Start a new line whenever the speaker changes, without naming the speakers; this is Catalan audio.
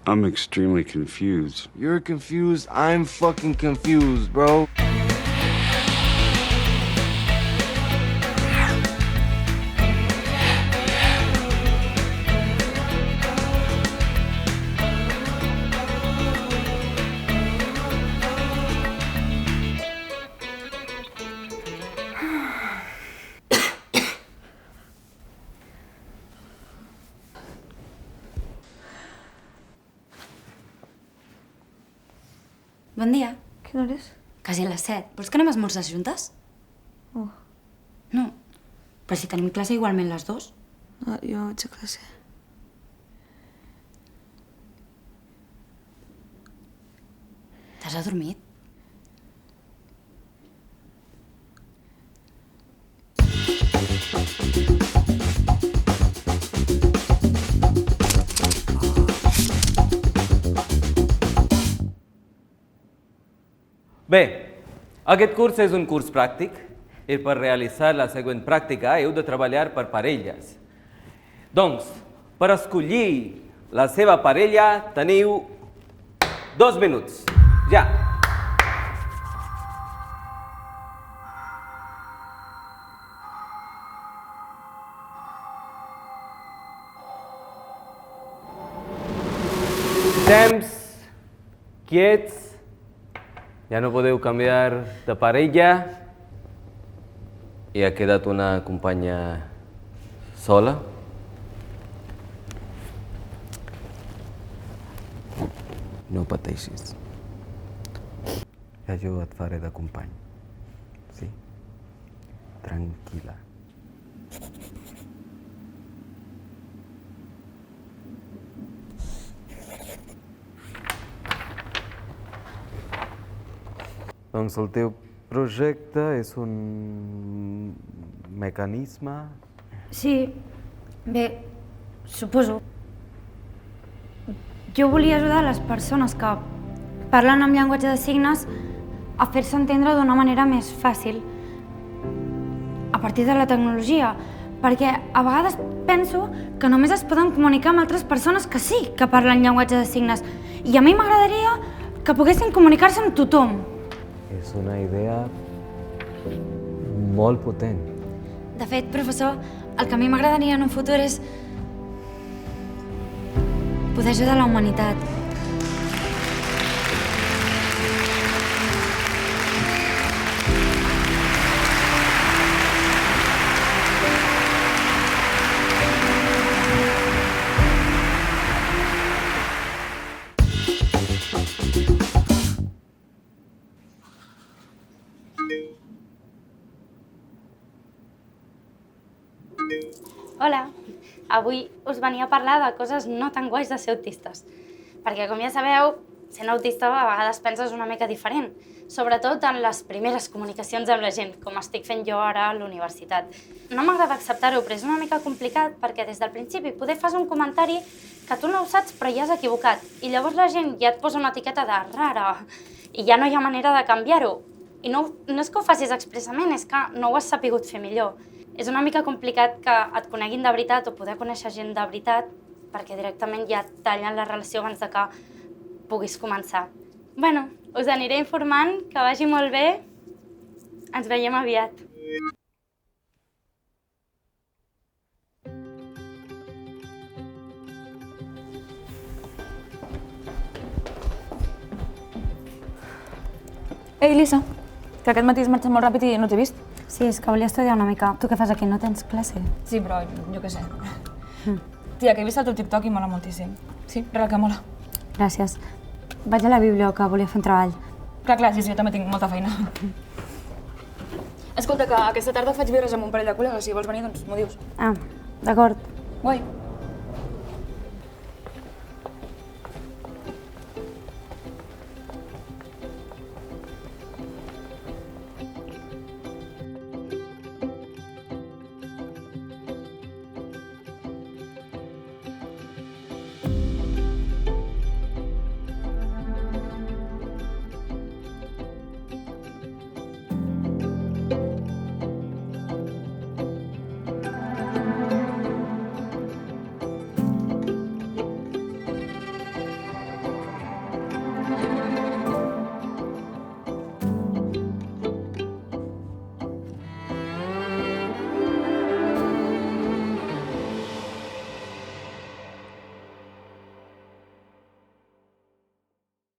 I'm extremely confused.
You're confused. I'm fucking confused, bro.
Bon dia.
Quina hora és?
Quasi a les 7. Vols que anem a esmorzar juntes?
Oh.
No. Però si tenim classe igualment les dues.
Ah, jo vaig a classe.
T'has adormit?
Bé, aquest curs és un curs pràctic i per realitzar la següent pràctica heu de treballar per parelles. Doncs, per escollir la seva parella teniu 2 minuts. Ja! Temps, quiets. Ja no podeu canviar de parella i ha quedat una companya sola. No pateixis. Ja jo et faré de company. Sí? Tranquil·la. Doncs el teu projecte és un mecanisme...
Sí. Bé, suposo. Jo volia ajudar les persones que parlen amb llenguatge de signes a fer-se entendre d'una manera més fàcil a partir de la tecnologia, perquè a vegades penso que només es poden comunicar amb altres persones que sí que parlen llenguatge de signes i a mi m'agradaria que poguessin comunicar-se amb tothom.
És una idea molt potent.
De fet, professor, el que a mi m'agradaria en un futur és poder ajudar la humanitat. Hola, avui us venia a parlar de coses no tan guais de ser autistes. Perquè, com ja sabeu, sent autista a vegades penses una mica diferent, sobretot en les primeres comunicacions amb la gent, com estic fent jo ara a l'universitat. No m'agrada acceptar-ho, però és una mica complicat perquè des del principi poder fas un comentari que tu no ho saps però ja has equivocat i llavors la gent ja et posa una etiqueta de rara i ja no hi ha manera de canviar-ho. I no és que ho facis expressament, és que no ho has sapigut fer millor. És una mica complicat que et coneguin de veritat o poder conèixer gent de veritat perquè directament ja tallen la relació abans de que puguis començar. Bueno, us aniré informant, que vagi molt bé. Ens veiem aviat.
Ei, Lisa, que aquest matí has marxat molt ràpid i no t'he vist.
Sí, és que volia estudiar una mica. Tu què fas aquí? No tens classe?
Sí, però jo què sé. Tia, que he vist el teu TikTok i mola moltíssim. Sí, real que mola.
Gràcies. Vaig a la biblio, que volia fer un treball.
Clar, sí, jo també tinc molta feina. Escolta, que aquesta tarda faig birres amb un parell de col·legues. Si vols venir, doncs m'ho dius.
Ah, d'acord.
Guai.